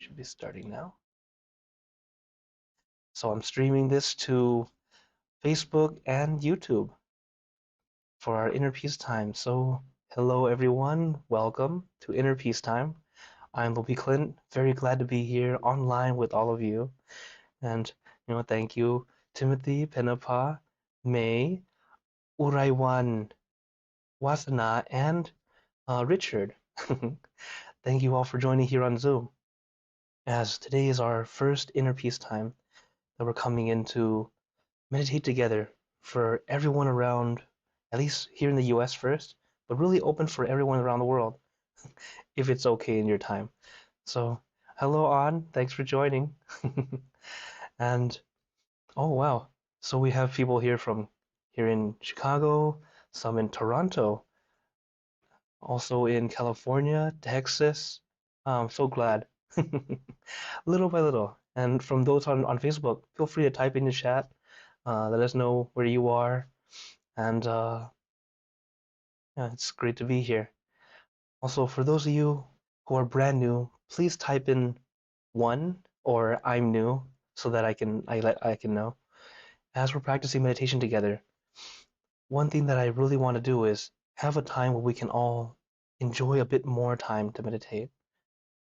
Should be starting now. So I'm streaming this to Facebook and YouTube for our Inner Peace Time. So hello everyone, welcome to Inner Peace Time. I'm Lopi Clint, very glad to be here online with all of you. And thank you, Timothy, Penapa, May, Uraiwan, Wasana, and Richard. Thank you all for joining here on Zoom, as today is our first Inner Peace Time that we're coming in to meditate together for everyone around, at least here in the US first, but really open for everyone around the world, if it's okay in your time. So, hello, On. Thanks for joining. And, oh, wow. So, we have people here from here in Chicago, some in Toronto, also in California, Texas. I'm so glad. Little by little. And from those on Facebook, feel free to type in the chat. Let us know where you are. And yeah, it's great to be here. Also, for those of you who are brand new, please type in one or I'm new so that I can know. As we're practicing meditation together, one thing that I really want to do is have a time where we can all enjoy a bit more time to meditate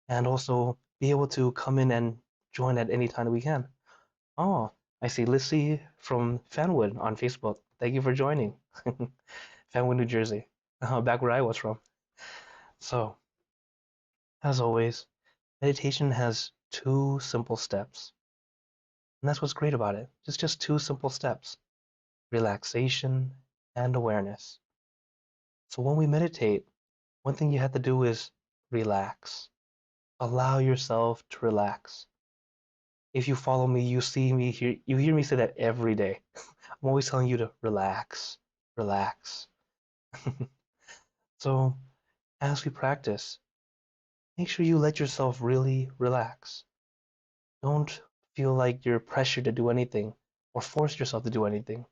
and also be able to come in and join at any time that we can. Oh, I see Lissy from Fanwood on Facebook. Thank you for joining. Fanwood, New Jersey, back where I was from. So, as always, meditation has two simple steps. And that's what's great about it. It's just two simple steps: relaxation and awareness. So, when we meditate, one thing you have to do is relax. Allow yourself to relax. If you follow me, you hear me say that every day. I'm always telling you to relax, relax. So, as we practice, make sure you let yourself really relax. Don't feel like you're pressured to do anything or force yourself to do anything.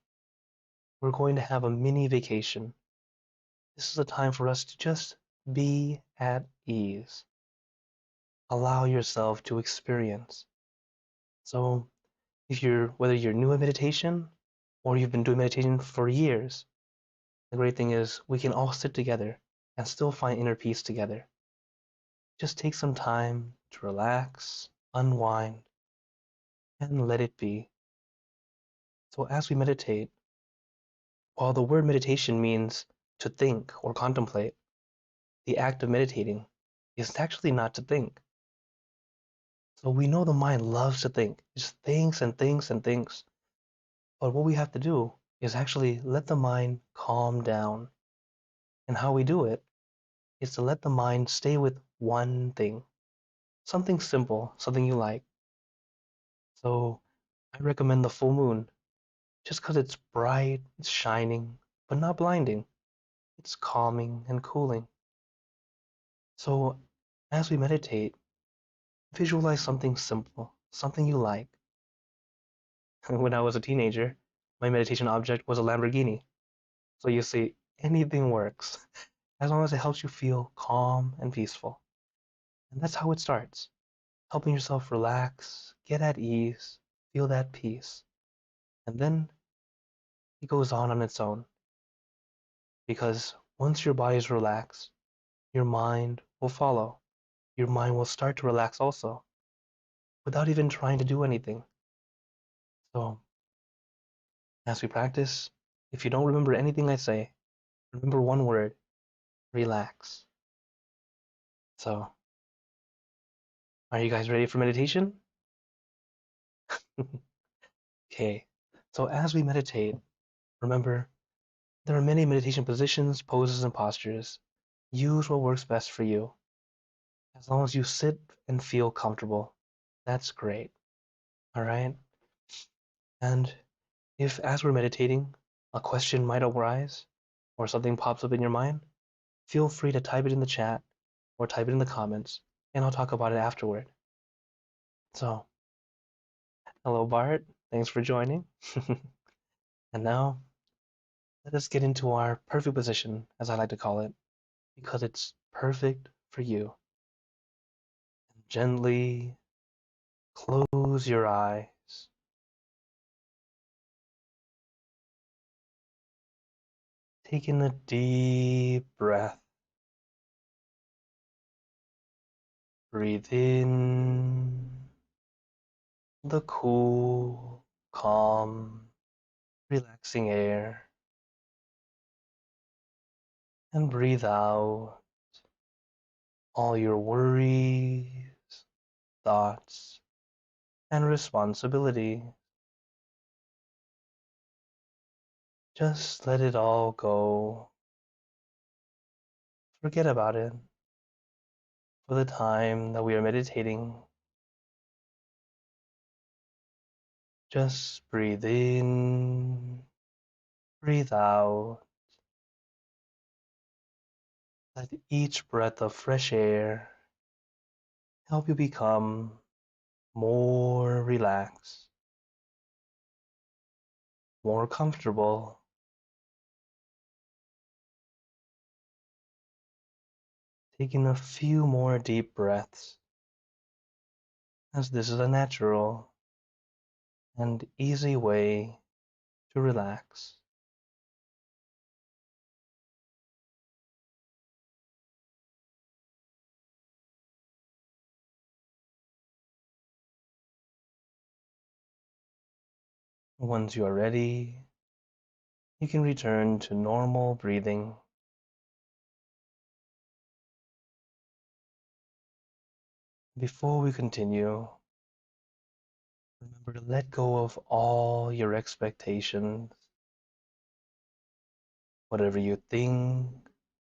We're going to have a mini vacation. This is a time for us to just be at ease. Allow yourself to experience. So, whether you're new at meditation or you've been doing meditation for years, the great thing is we can all sit together and still find inner peace together. Just take some time to relax, unwind, and let it be. So as we meditate, while the word meditation means to think or contemplate, the act of meditating is actually not to think. So we know the mind loves to think. It just thinks and thinks and thinks. But what we have to do is actually let the mind calm down. And how we do it is to let the mind stay with one thing, something simple, something you like. So I recommend the full moon just because it's bright, it's shining, but not blinding. It's calming and cooling. So as we meditate, visualize something simple, something you like. When I was a teenager, my meditation object was a Lamborghini. So you see, anything works as long as it helps you feel calm and peaceful. And that's how it starts, helping yourself relax, get at ease, feel that peace. And then it goes on its own. Because once your body is relaxed, your mind will follow. Your mind will start to relax also, without even trying to do anything. So, as we practice, if you don't remember anything I say, remember one word: relax. So, are you guys ready for meditation? Okay. So, as we meditate, remember there are many meditation positions, poses, and postures. Use what works best for you. As long as you sit and feel comfortable, that's great. All right? And if, as we're meditating, a question might arise or something pops up in your mind, feel free to type it in the chat or type it in the comments, and I'll talk about it afterward. So, hello, Bart. Thanks for joining. And now, let us get into our perfect position, as I like to call it, because it's perfect for you. gently close your eyes. Take in a deep breath. Breathe in the cool, calm, relaxing air. And breathe out all your worries, thoughts, and responsibility. Just let it all go. Forget about it for the time that we are meditating. Just breathe in, breathe out. Let each breath of fresh air help you become more relaxed, more comfortable. Taking a few more deep breaths, as this is a natural and easy way to relax. Once you are ready, you can return to normal breathing. Before we continue, remember to let go of all your expectations. Whatever you think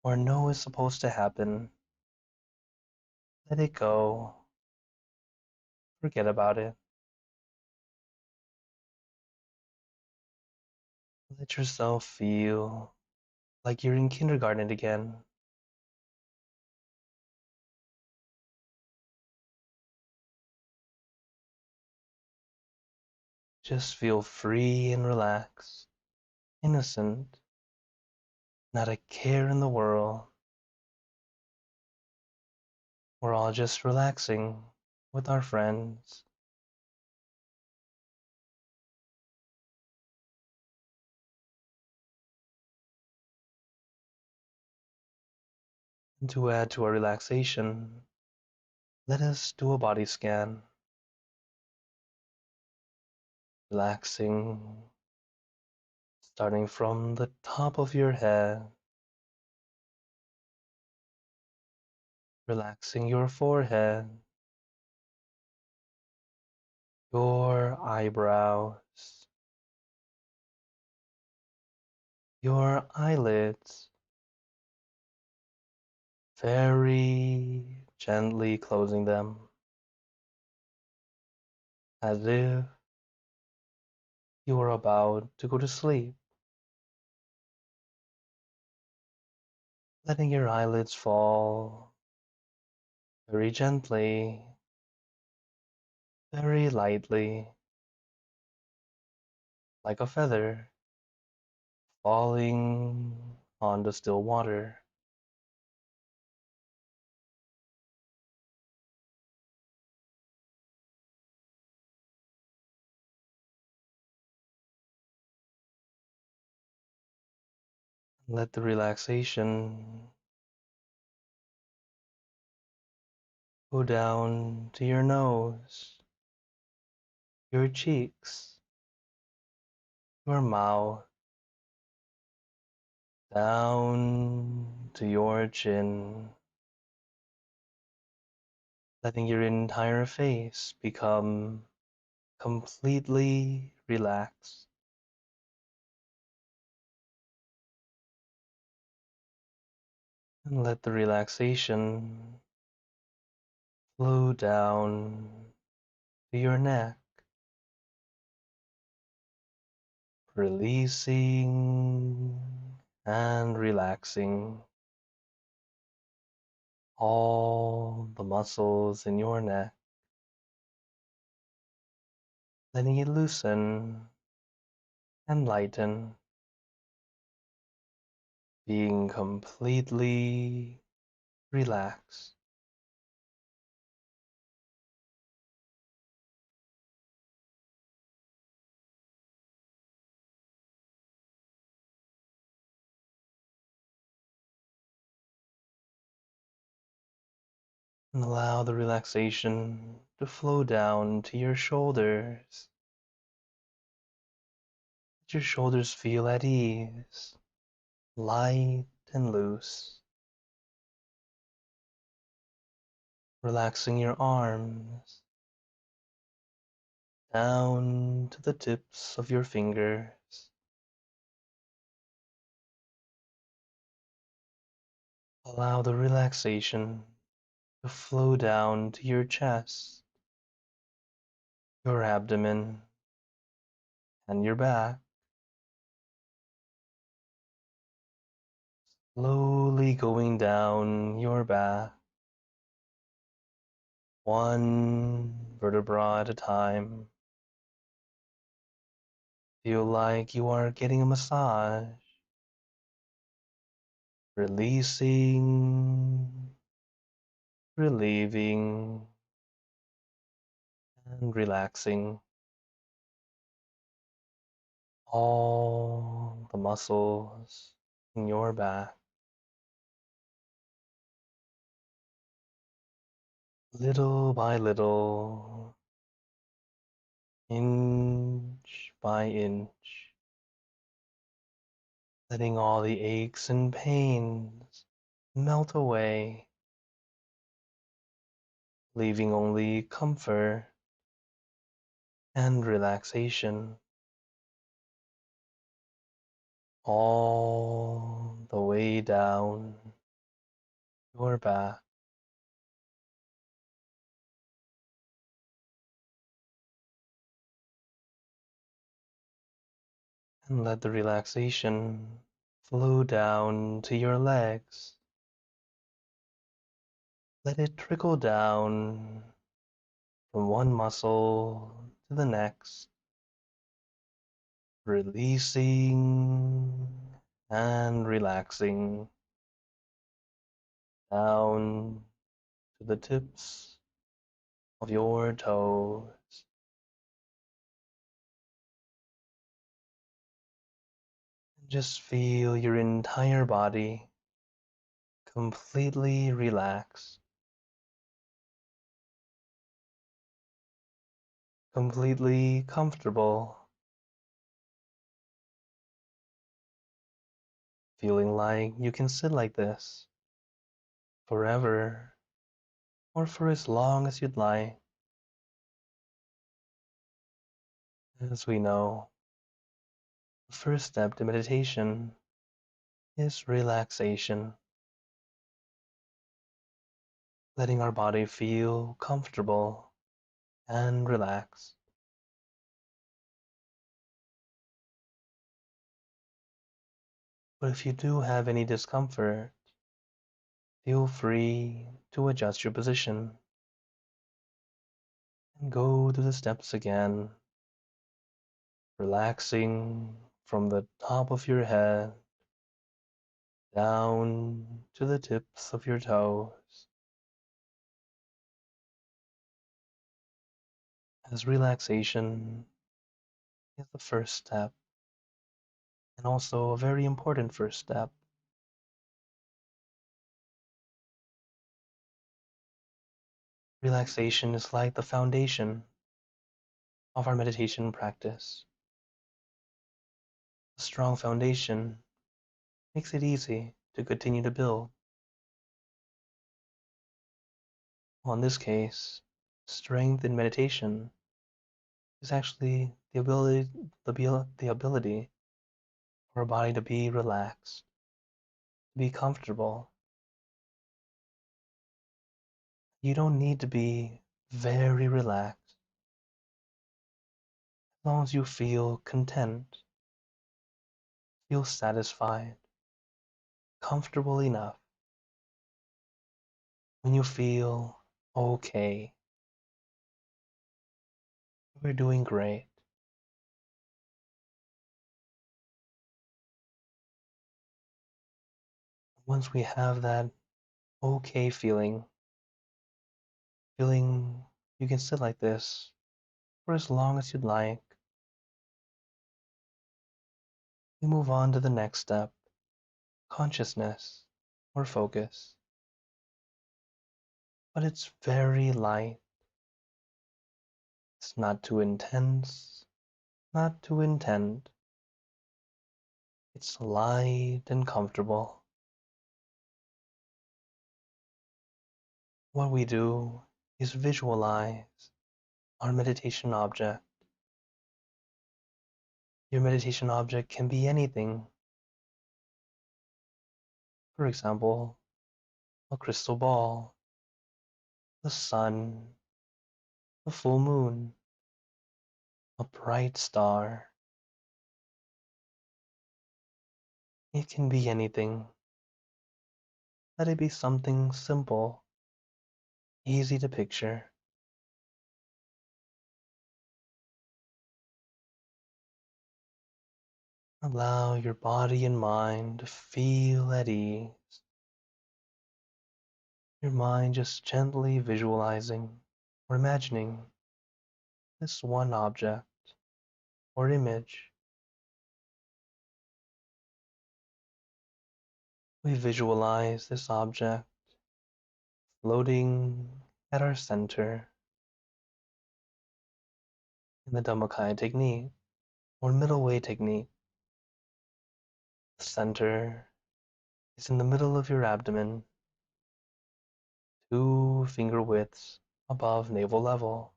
or know is supposed to happen, let it go. Forget about it. Let yourself feel like you're in kindergarten again. Just feel free and relaxed, innocent, not a care in the world. We're all just relaxing with our friends. And to add to our relaxation, let us do a body scan, relaxing, starting from the top of your head, relaxing your forehead, your eyebrows, your eyelids, very gently closing them as if you are about to go to sleep, letting your eyelids fall very gently, very lightly, like a feather falling on the still water. Let the relaxation go down to your nose, your cheeks, your mouth, down to your chin, letting your entire face become completely relaxed. And let the relaxation flow down to your neck, releasing and relaxing all the muscles in your neck, letting it loosen and lighten, being completely relaxed. And allow the relaxation to flow down to your shoulders. Let your shoulders feel at ease, light and loose. Relaxing your arms down to the tips of your fingers. Allow the relaxation to flow down to your chest, your abdomen, and your back. Slowly going down your back, one vertebra at a time. Feel like you are getting a massage, releasing, relieving, and relaxing all the muscles in your back. Little by little, inch by inch, letting all the aches and pains melt away, leaving only comfort and relaxation all the way down your back. And let the relaxation flow down to your legs. Let it trickle down from one muscle to the next, releasing and relaxing down to the tips of your toes. Just feel your entire body completely relaxed, completely comfortable, feeling like you can sit like this forever or for as long as you'd like. As we know, the first step to meditation is relaxation, letting our body feel comfortable and relaxed. But if you do have any discomfort, feel free to adjust your position and go through the steps again, relaxing from the top of your head down to the tips of your toes, as relaxation is the first step and also a very important first step. Relaxation is like the foundation of our meditation practice. A strong foundation makes it easy to continue to build. Well, in this case, strength in meditation is actually the ability for our body to be relaxed, to be comfortable. You don't need to be very relaxed as long as you feel content, feel satisfied, comfortable enough. When you feel okay, we're doing great. Once we have that okay feeling you can sit like this for as long as you'd like, we move on to the next step, consciousness or focus. but it's very light. It's not too intense, not too intent. It's light and comfortable. What we do is visualize our meditation object. Your meditation object can be anything. For example, a crystal ball, the sun, the full moon, a bright star. It can be anything. Let it be something simple, easy to picture. Allow your body and mind to feel at ease. Your mind just gently visualizing or imagining this one object or image. We visualize this object floating at our center in the Dhammakaya technique or middle way technique. The center is in the middle of your abdomen, 2 finger widths above navel level.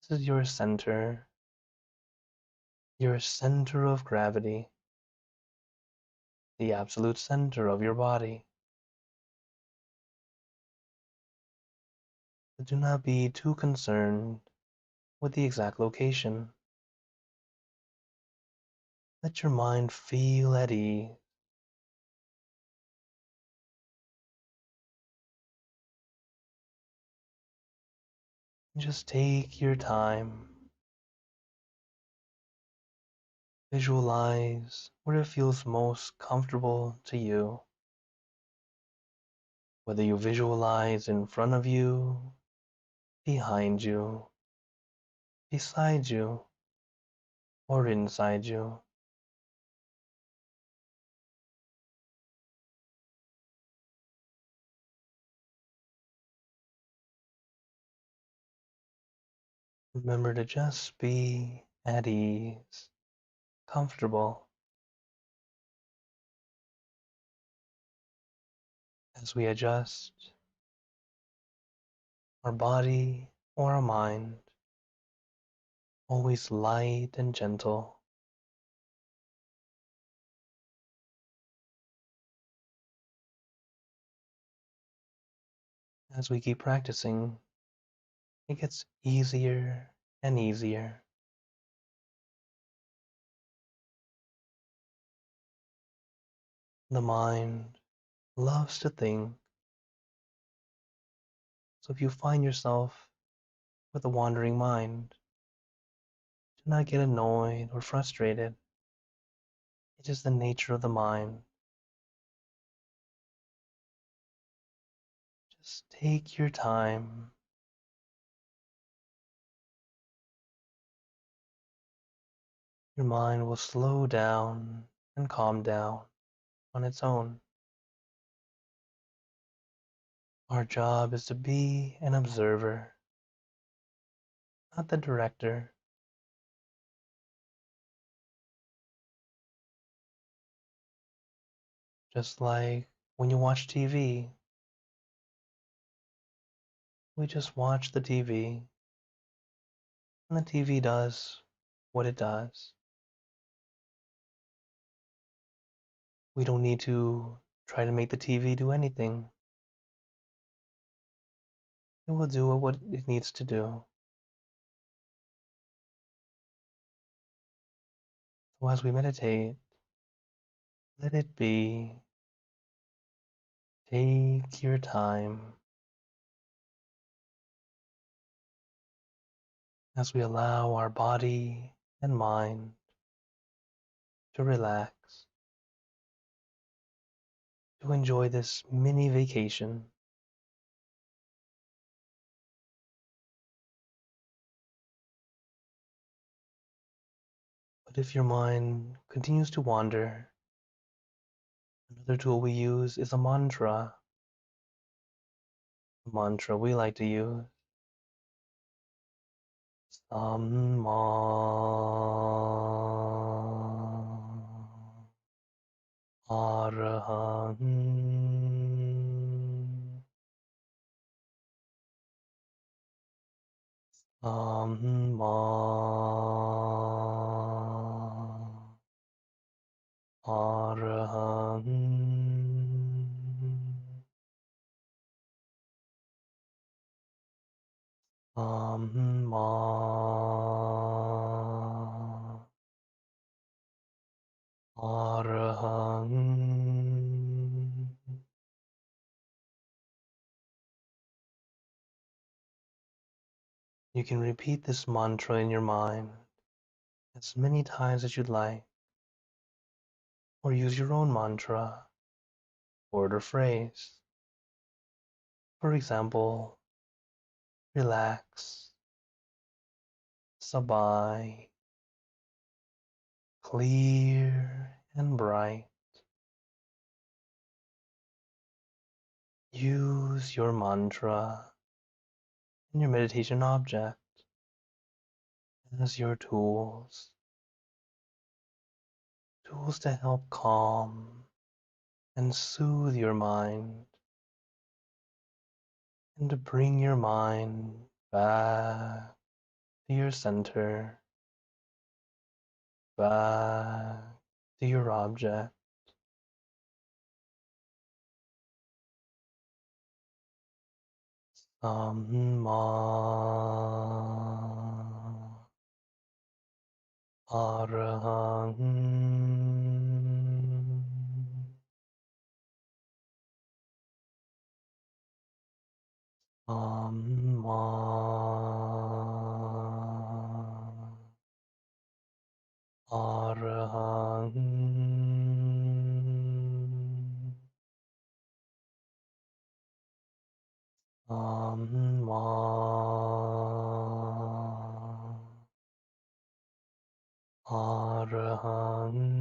This is your center of gravity, the absolute center of your body. But do not be too concerned with the exact location. Let your mind feel at ease. Just take your time. Visualize where it feels most comfortable to you. Whether you visualize in front of you, behind you, beside you, or inside you. Remember to just be at ease, comfortable. As we adjust our body or our mind, always light and gentle. As we keep practicing, it gets easier and easier. The mind loves to think, so if you find yourself with a wandering mind, do not get annoyed or frustrated. It is the nature of the mind. Just take your time. Your mind will slow down and calm down on its own. Our job is to be an observer, not the director. Just like when you watch TV, we just watch the TV, and the TV does what it does. We don't need to try to make the TV do anything. It will do what it needs to do. So as we meditate, let it be. Take your time as we allow our body and mind to relax, to enjoy this mini vacation. But if your mind continues to wander, another tool we use is a mantra. mantra we like to use. Samma Arahant Samma Arahant Samma Arahant. You can repeat this mantra in your mind as many times as you'd like, or use your own mantra, word or phrase. For example, relax, sabay, clear and bright. Use your mantra and your meditation object as your tools to help calm and soothe your mind, and to bring your mind back to your center, back to your object. Samma Arahant Samma Arahant Samma Arahant.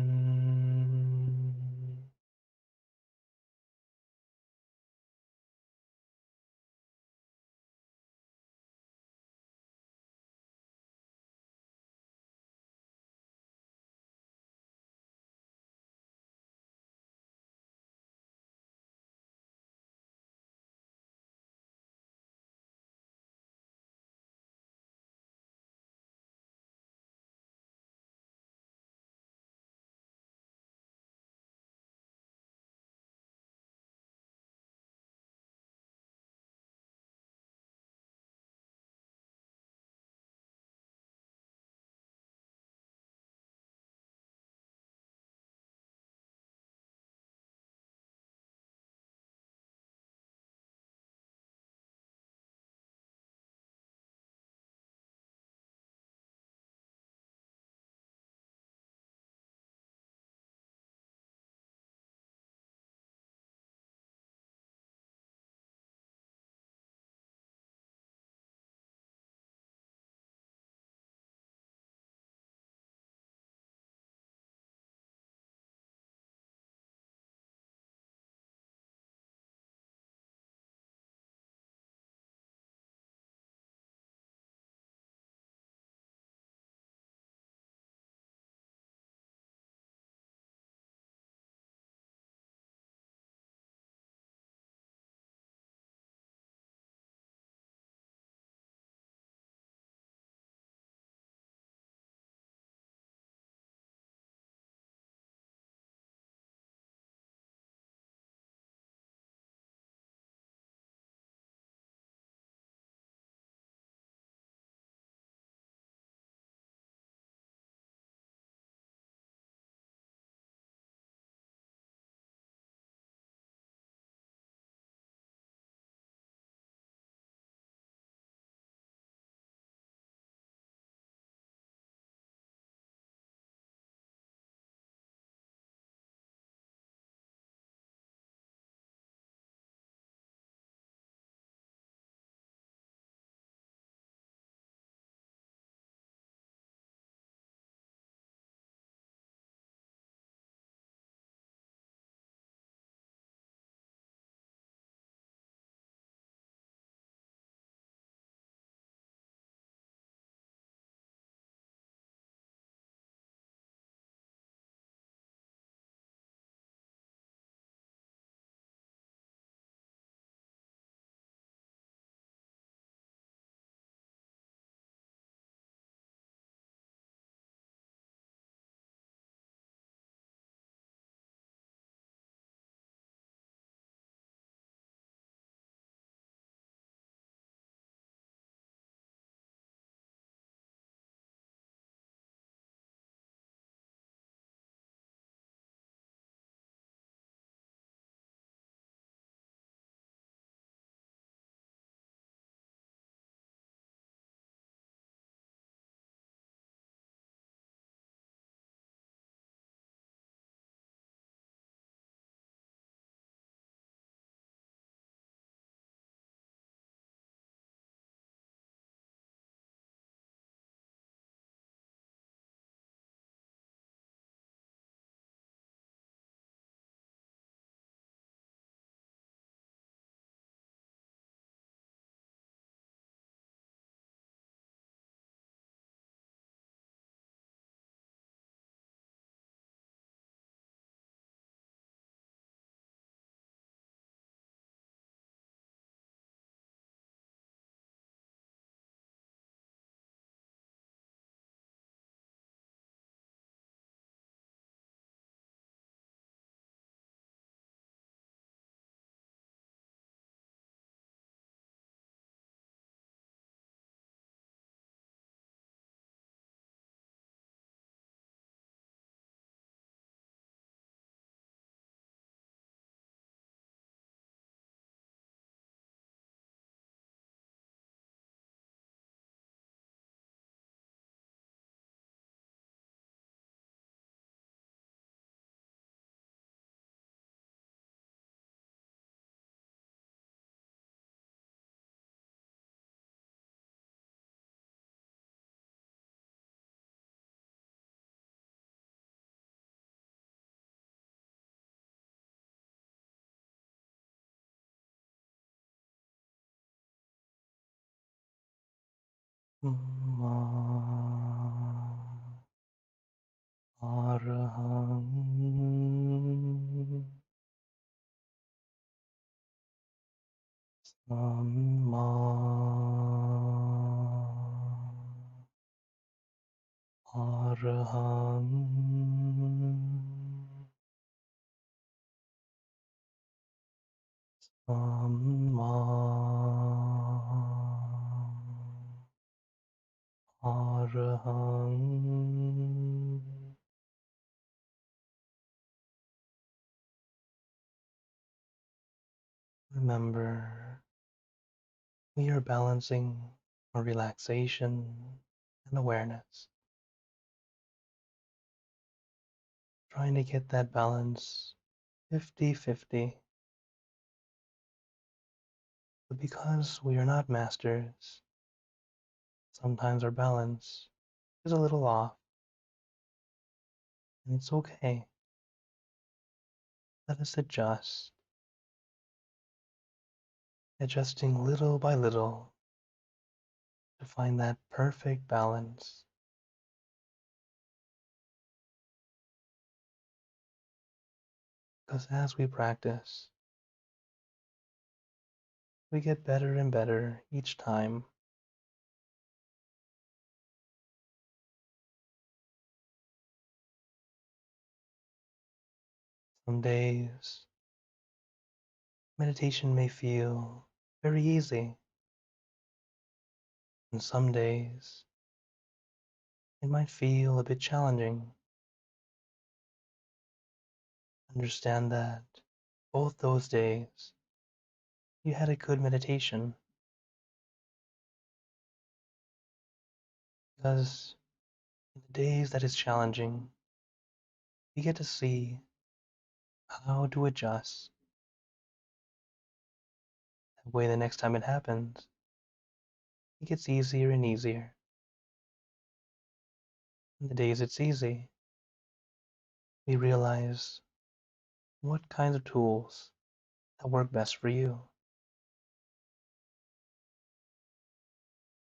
Ma Arahang Samma Arahang Samma Arahang. Remember, we are balancing our relaxation and awareness, trying to get that balance 50-50. But because we are not masters, sometimes our balance is a little off, and it's okay. Let us adjust, adjusting little by little to find that perfect balance. Because as we practice, we get better and better each time. Some days, meditation may feel very easy, and some days, it might feel a bit challenging. Understand that both those days, you had a good meditation, because in the days that is challenging, you get to see how to adjust. That way, the next time it happens, it gets easier and easier. In the days it's easy, we realize what kinds of tools that work best for you.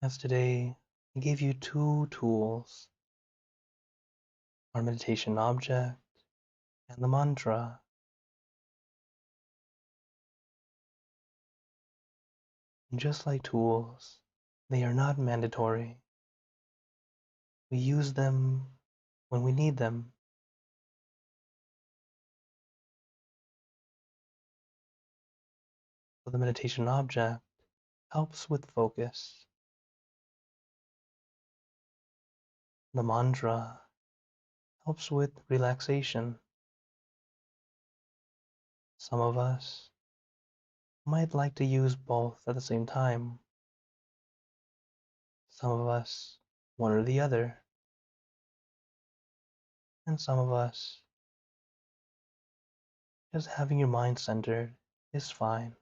As today, I gave you two tools, our meditation object and the mantra. And just like tools, they are not mandatory. We use them when we need them. So the meditation object helps with focus. The mantra helps with relaxation. Some of us might like to use both at the same time. Some of us one or the other. And some of us just having your mind centered is fine.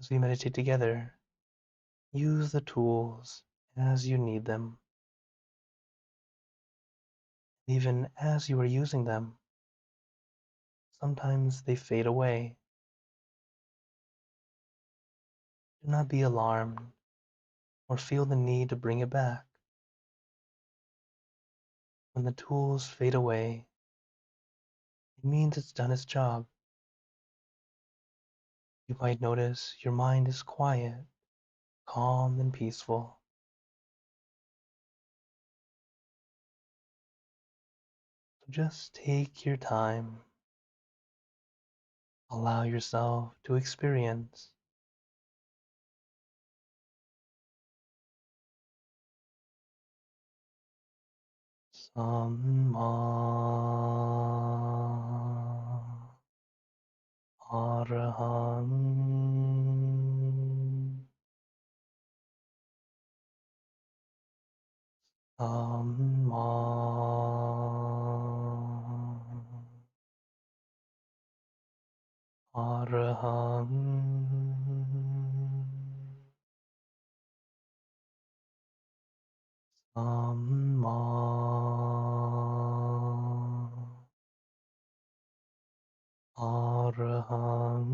As we meditate together, use the tools as you need them. Even as you are using them, sometimes they fade away. Do not be alarmed or feel the need to bring it back. When the tools fade away, it means it's done its job. You might notice your mind is quiet, calm, and peaceful. So just take your time. Allow yourself to experience. Samma Arahang Samma Arahang Samma Arahang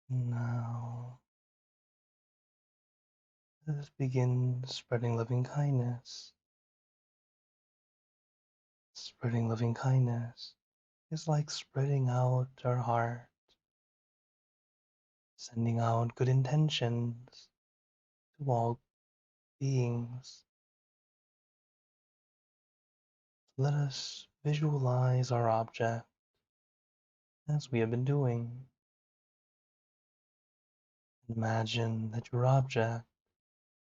Now, let us begin spreading loving kindness. Spreading loving kindness is like spreading out our heart, sending out good intentions to all beings. Let us visualize our object as we have been doing. Imagine that your object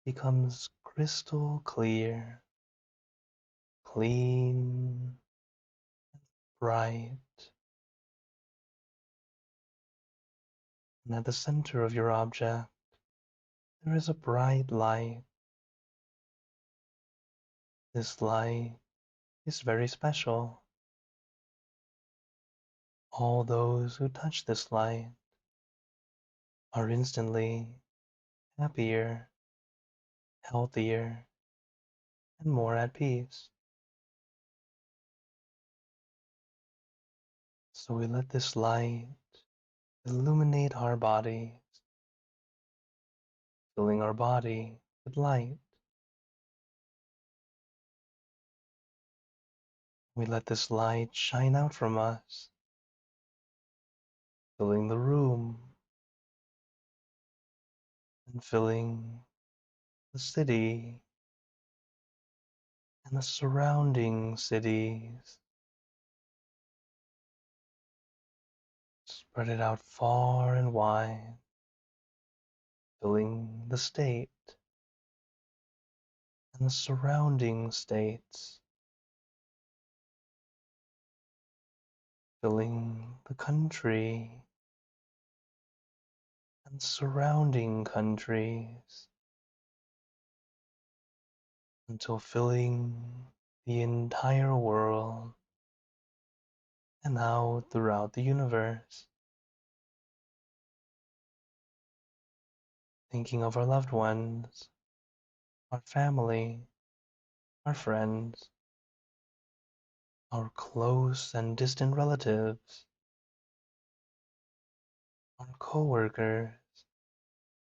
becomes crystal clear, clean, bright, and at the center of your object there is a bright light. This light is very special. All those who touch this light are instantly happier, healthier, and more at peace. So we let this light illuminate our bodies, filling our body with light. We let this light shine out from us, filling the room and filling the city and the surrounding cities. Spread it out far and wide, filling the state and the surrounding states, filling the country and surrounding countries, until filling the entire world and out throughout the universe. Thinking of our loved ones, our family, our friends, our close and distant relatives, our coworkers,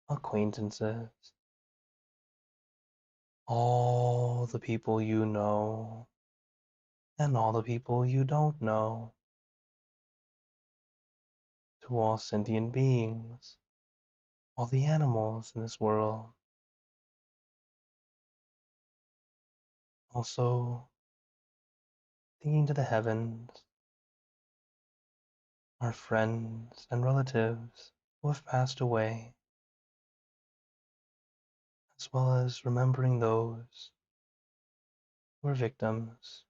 acquaintances, all the people you know and all the people you don't know, to all sentient beings, all the animals in this world. Also, thinking to the heavens, our friends and relatives who have passed away, as well as remembering those who are victims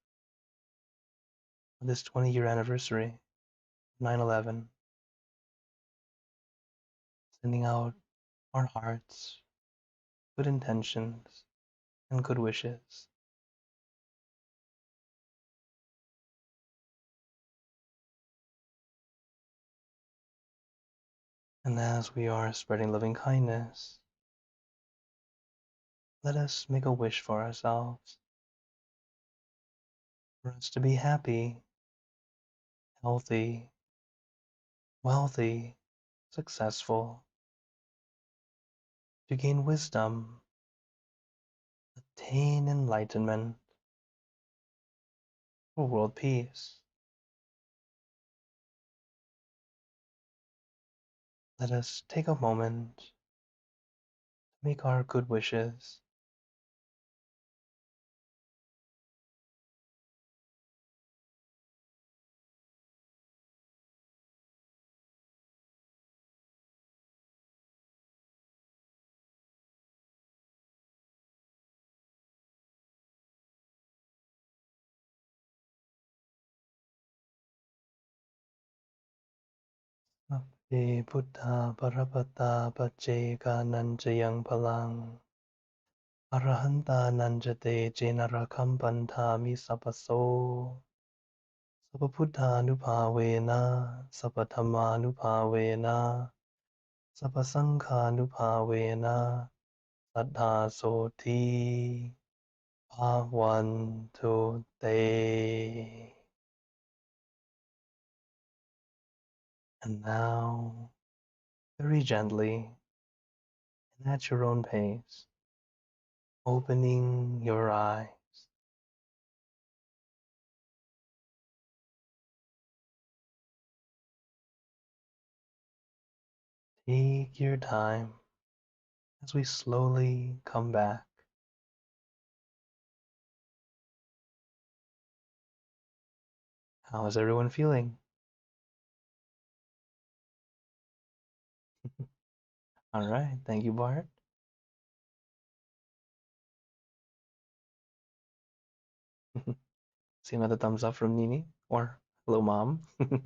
of this 20-year anniversary of 9/11, sending out our hearts, good intentions, and good wishes. And as we are spreading loving kindness, let us make a wish for ourselves, for us to be happy, healthy, wealthy, successful, to gain wisdom, attain enlightenment, for world peace. Let us take a moment to make our good wishes. Sabbe Buddha Parapata Pacheka Nanjayang Palang Arahanta Nanjate Jenarakam Pantami Sapaso Sapabuddhanupavena Sapathamanupavena Sapasanghanupavena Saddha Soti Bhavantu Te. And now very gently and at your own pace, opening your eyes. Take your time as we slowly come back. How is everyone feeling? All right, thank you, Bart. See another thumbs up from Nini or hello, mom. All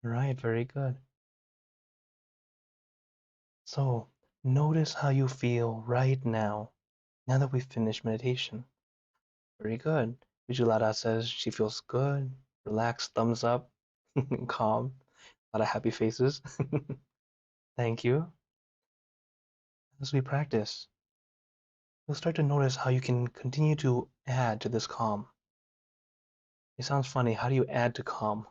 right, very good. So notice how you feel right now that we've finished meditation. Very good. Vijulada says she feels good, relaxed, thumbs up, calm, a lot of happy faces. Thank you. As we practice, you'll start to notice how you can continue to add to this calm. It sounds funny. How do you add to calm?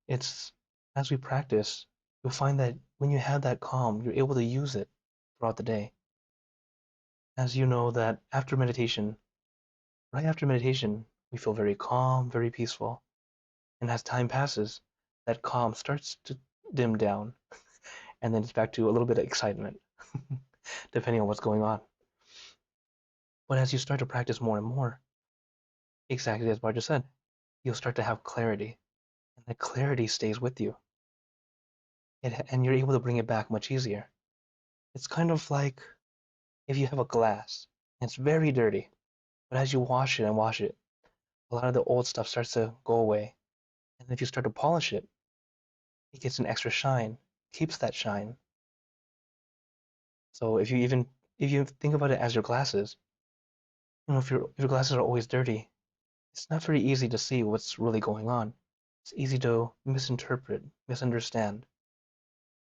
It's as we practice, you'll find that when you have that calm, you're able to use it throughout the day. As you know that after meditation, right after meditation, we feel very calm, very peaceful. And as time passes, that calm starts to dim down, and then it's back to a little bit of excitement, depending on what's going on. But as you start to practice more and more, exactly as Bart just said, you'll start to have clarity, and that clarity stays with you, and you're able to bring it back much easier. It's kind of like if you have a glass, and it's very dirty, but as you wash it, a lot of the old stuff starts to go away. And if you start to polish it, it gets an extra shine, keeps that shine. So if you think about it as your glasses, if your glasses are always dirty, it's not very easy to see what's really going on. It's easy to misinterpret, misunderstand.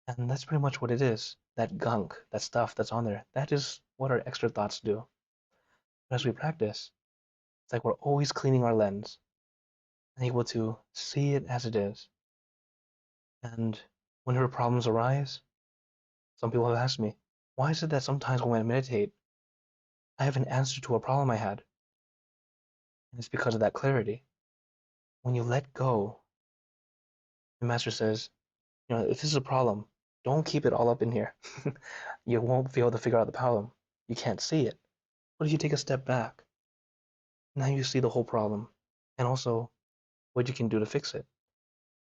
And that's pretty much what it is. That gunk, that stuff that's on there, that is what our extra thoughts do. But as we practice, it's like we're always cleaning our lens and able to see it as it is. And whenever problems arise, some people have asked me, why is it that sometimes when I meditate, I have an answer to a problem I had? And it's because of that clarity. When you let go, the master says, if this is a problem, don't keep it all up in here. You won't be able to figure out the problem. You can't see it. What if you take a step back? Now you see the whole problem and also what you can do to fix it.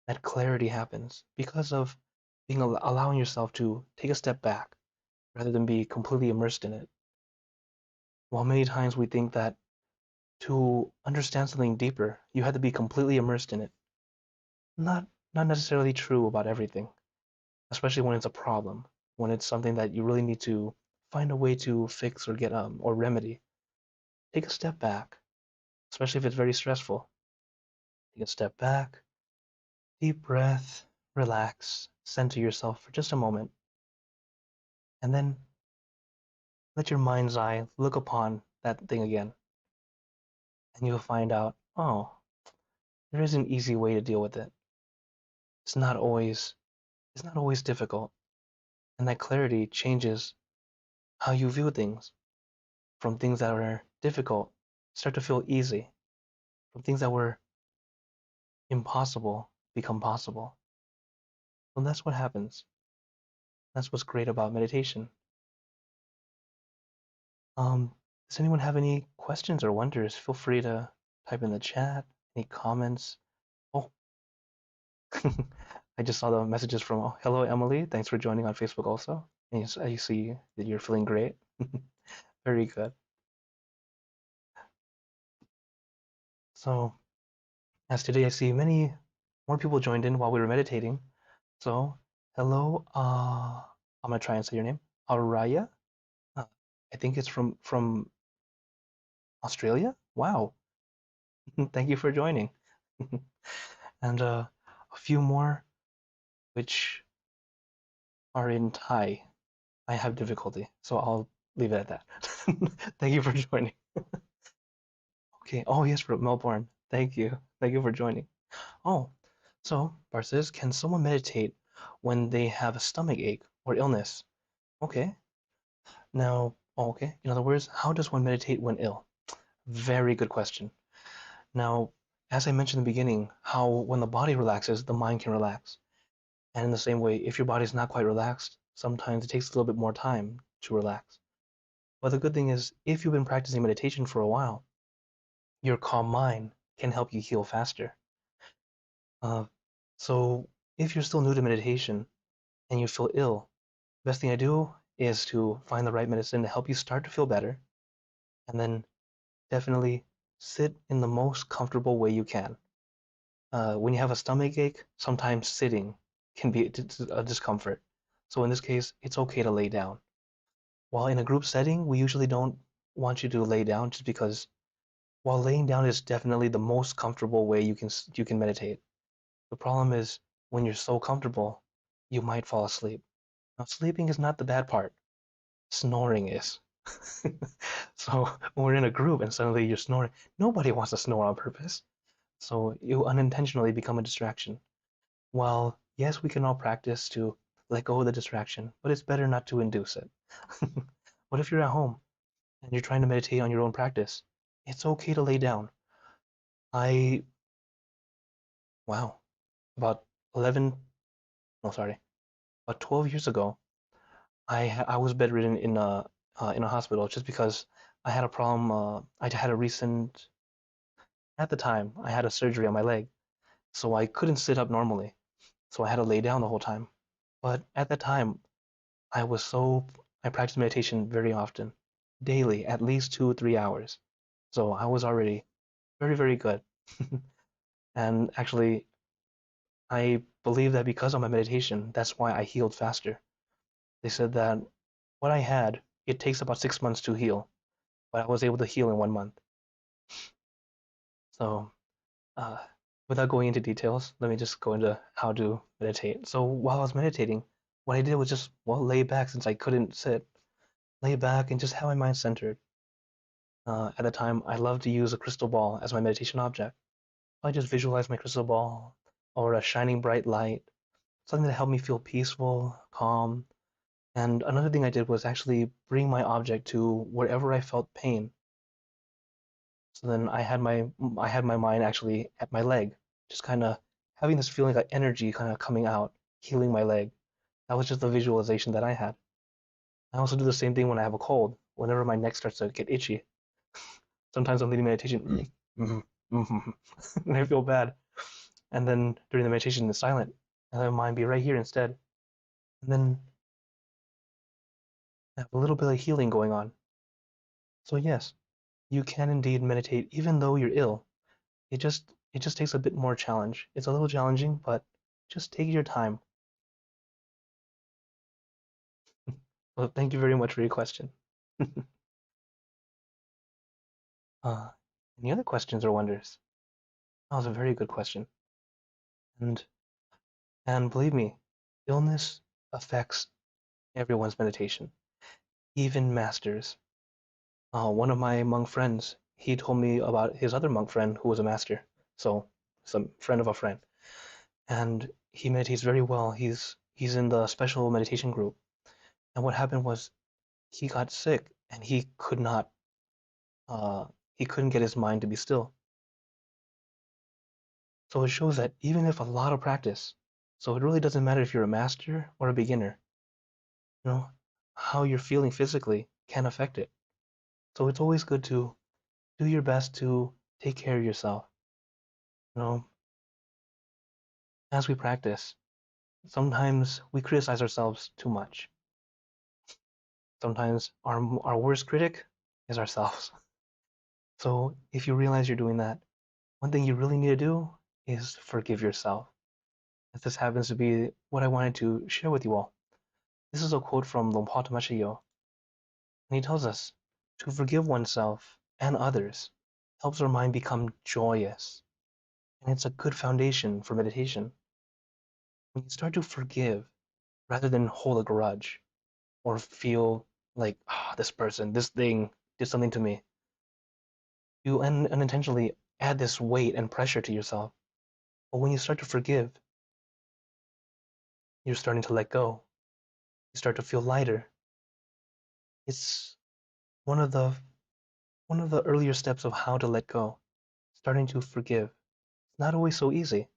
That clarity happens because of allowing yourself to take a step back rather than be completely immersed in it. While many times we think that to understand something deeper, you have to be completely immersed in it. Not not necessarily true about everything, especially when it's a problem, when it's something that you really need to find a way to fix or get or remedy. Take a step back, especially if it's very stressful. Take a step back, deep breath, relax, center yourself for just a moment, and then let your mind's eye look upon that thing again, and you'll find out, oh, there is an easy way to deal with it. It's not always it's not always difficult, and that clarity changes how you view things. From things that are difficult, start to feel easy. From things that were impossible, become possible. And that's what happens. That's what's great about meditation. Does anyone have any questions or wonders? Feel free to type in the chat. Any comments? Oh, I just saw the messages from hello Emily. Thanks for joining on Facebook also. And you see that you're feeling great. Very good. So as today I see many more people joined in while we were meditating. So hello, I'm gonna try and say your name. Araya. Uh, I think it's from Australia. Wow. Thank you for joining. And a few more which are in Thai. I have difficulty, so I'll leave it at that. Thank you for joining. Okay. Oh, yes, from Melbourne. Thank you. Thank you for joining. Oh, so Bar says, can someone meditate when they have a stomach ache or illness. Okay, now, okay, in other words, how does one meditate when ill? Very good question. Now, as I mentioned in the beginning, how when the body relaxes, the mind can relax. And in the same way, if your body's not quite relaxed, sometimes it takes a little bit more time to relax. But the good thing is, if you've been practicing meditation for a while, your calm mind can help you heal faster. Uh, so if you're still new to meditation and you feel ill, the best thing I do is to find the right medicine to help you start to feel better, and then definitely sit in the most comfortable way you can. When you have a stomach ache, sometimes sitting can be a discomfort. So in this case, it's okay to lay down. While in a group setting, we usually don't want you to lay down just because while laying down is definitely the most comfortable way you can meditate. The problem is when you're so comfortable, you might fall asleep. Now, sleeping is not the bad part. Snoring is. So when we're in a group and suddenly you're snoring, nobody wants to snore on purpose. So you unintentionally become a distraction. While yes, we can all practice to let go of the distraction, but it's better not to induce it. What if you're at home and you're trying to meditate on your own practice? It's okay to lay down. I, wow, about 11, no, sorry, about 12 years ago, I was bedridden in a hospital just because I had a problem. I had a recent at the time I had a surgery on my leg, so I couldn't sit up normally. So I had to lay down the whole time. But at that time, I practiced meditation very often, daily, at least 2 or 3 hours. So I was already very, very good. And actually, I believe that because of my meditation, that's why I healed faster. They said that what I had, it takes about 6 months to heal, but I was able to heal in 1 month. So, uh, without going into details, let me just go into how to meditate. So, while I was meditating, what I did was just, well, lay back since I couldn't sit, lay back and just have my mind centered. At the time, I loved to use a crystal ball as my meditation object. I just visualized my crystal ball or a shining bright light, something that helped me feel peaceful, calm. And another thing I did was actually bring my object to wherever I felt pain. So then I had my mind actually at my leg, just kind of having this feeling like energy kind of coming out, healing my leg. That was just the visualization that I had. I also do the same thing when I have a cold. Whenever my neck starts to get itchy, sometimes I'm leading meditation, and I feel bad. And then during the meditation, it's silent, and let my mind be right here instead. And then I have a little bit of healing going on. So yes, you can indeed meditate even though you're ill. It just takes a bit more challenge. It's a little challenging, but just take your time. Well, thank you very much for your question. uh, any other questions or wonders? That was a very good question. And and believe me, illness affects everyone's meditation, even masters. One of my monk friends, he told me about his other monk friend who was a master. So, some friend of a friend, and he meditates very well. He's in the special meditation group. And what happened was he got sick and uh, he couldn't get his mind to be still. So it shows that even if a lot of practice, so it really doesn't matter if you're a master or a beginner, you know, how you're feeling physically can affect it. So it's always good to do your best to take care of yourself. You know, as we practice, sometimes we criticize ourselves too much. Sometimes our worst critic is ourselves. So if you realize you're doing that, one thing you really need to do is forgive yourself. As this happens to be what I wanted to share with you all. This is a quote from Lompa Tamashiyo, and he tells us to forgive oneself and others helps our mind become joyous, and it's a good foundation for meditation. When you start to forgive rather than hold a grudge or feel like, this person, this thing did something to me, you unintentionally add this weight and pressure to yourself. But when you start to forgive, You're starting to let go. You start to feel lighter. It's one of the one of the earlier steps of how to let go. Starting to forgive. It's not always so easy,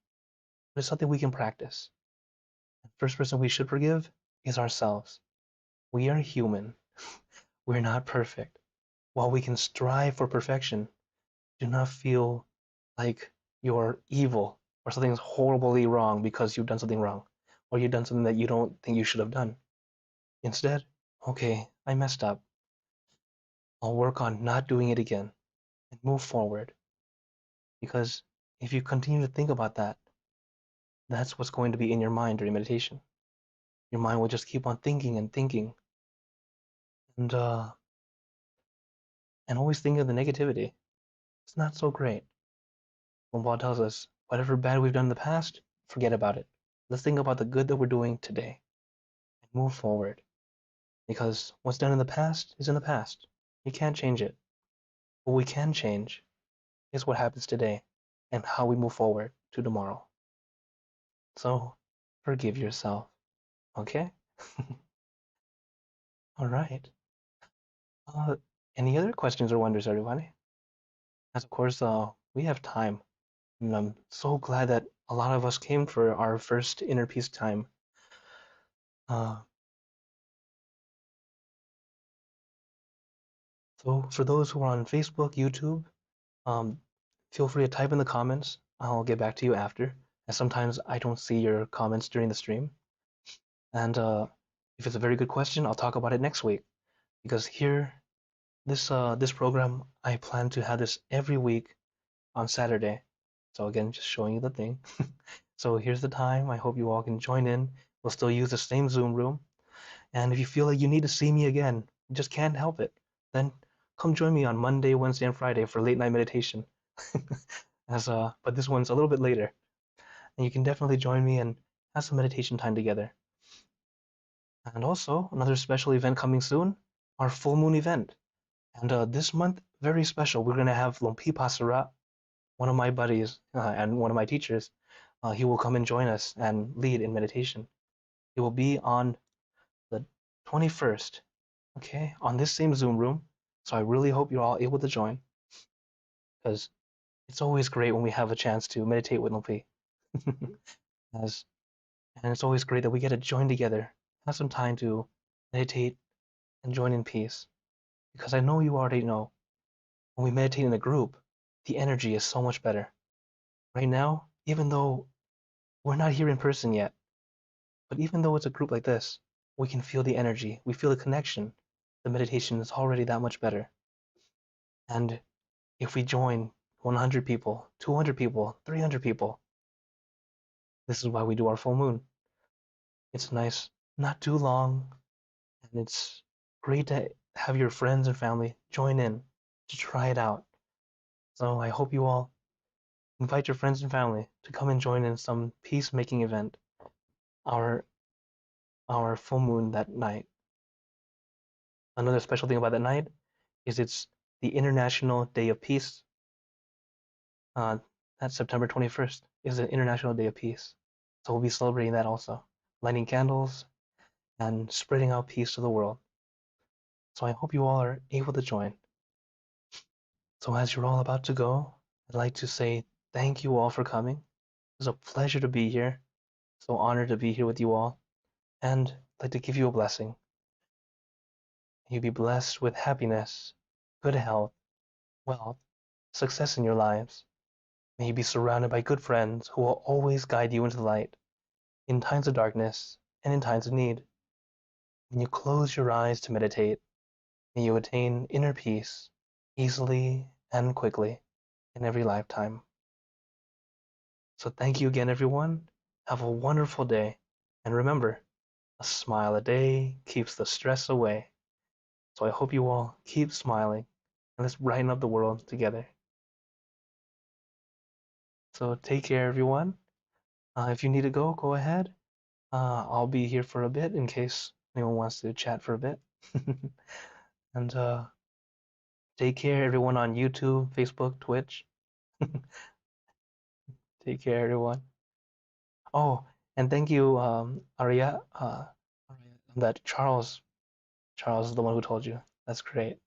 but it's something we can practice. The first person we should forgive is ourselves. We are human. We're not perfect. While we can strive for perfection, do not feel like you're evil or something's horribly wrong because you've done something wrong or you've done something that you don't think you should have done. Instead, okay, I messed up. I'll work on not doing it again and move forward. Because if you continue to think about that, that's what's going to be in your mind during meditation. Your mind will just keep on thinking and thinking and uh, and always think of the negativity. It's not so great. When Paul tells us, whatever bad we've done in the past, forget about it. Let's think about the good that we're doing today and move forward. Because what's done in the past is in the past. You can't change it. What we can change is what happens today and how we move forward to tomorrow. So forgive yourself, okay? All right. Uh, any other questions or wonders, everybody? As of course, we have time. And I'm so glad that a lot of us came for our first inner peace time. Uh, so for those who are on Facebook, YouTube, um, feel free to type in the comments. I'll get back to you after, as sometimes I don't see your comments during the stream. And if it's a very good question, I'll talk about it next week. Because here, this program, I plan to have this every week on Saturday. So again, just showing you the thing. So here's the time. I hope you all can join in. We'll still use the same Zoom room. And if you feel like you need to see me again, you just can't help it, then come join me on Monday, Wednesday, and Friday for late night meditation. But this one's a little bit later, and you can definitely join me and have some meditation time together. And also another special event coming soon, our full moon event. And this month, very special. We're gonna have Lompi Pasara, one of my buddies and one of my teachers. He will come and join us and lead in meditation. It will be on the 21st, okay, on this same Zoom room. So I really hope you're all able to join because it's always great when we have a chance to meditate with Lumpi. As and it's always great that we get to join together, have some time to meditate and join in peace. Because I know you already know when we meditate in a group, the energy is so much better. Right now, even though we're not here in person yet, but even though it's a group like this, we can feel the energy, we feel the connection. The meditation is already that much better. And if we join 100 people, 200 people, 300 people, this is why we do our full moon. It's nice, not too long, and it's great to have your friends and family join in to try it out. So I hope you all invite your friends and family to come and join in some peacemaking event, our our full moon that night. Another special thing about that night is it's the International Day of Peace. Uh, that's September 21st is the International Day of Peace. So we'll be celebrating that also, lighting candles and spreading out peace to the world. So I hope you all are able to join. So as you're all about to go, I'd like to say thank you all for coming. It was a pleasure to be here. So honored to be here with you all. And I'd like to give you a blessing. May you be blessed with happiness, good health, wealth, success in your lives. May you be surrounded by good friends who will always guide you into the light in times of darkness and in times of need. When you close your eyes to meditate, may you attain inner peace easily and quickly in every lifetime. So thank you again, everyone. Have a wonderful day. And remember, a smile a day keeps the stress away. So I hope you all keep smiling and let's brighten up the world together. So take care, everyone. If you need to go, go ahead. I'll be here for a bit in case anyone wants to chat for a bit. And take care, everyone on YouTube, Facebook, Twitch. Take care, everyone. Oh, And thank you, Arya, that Charles is the one who told you. That's great.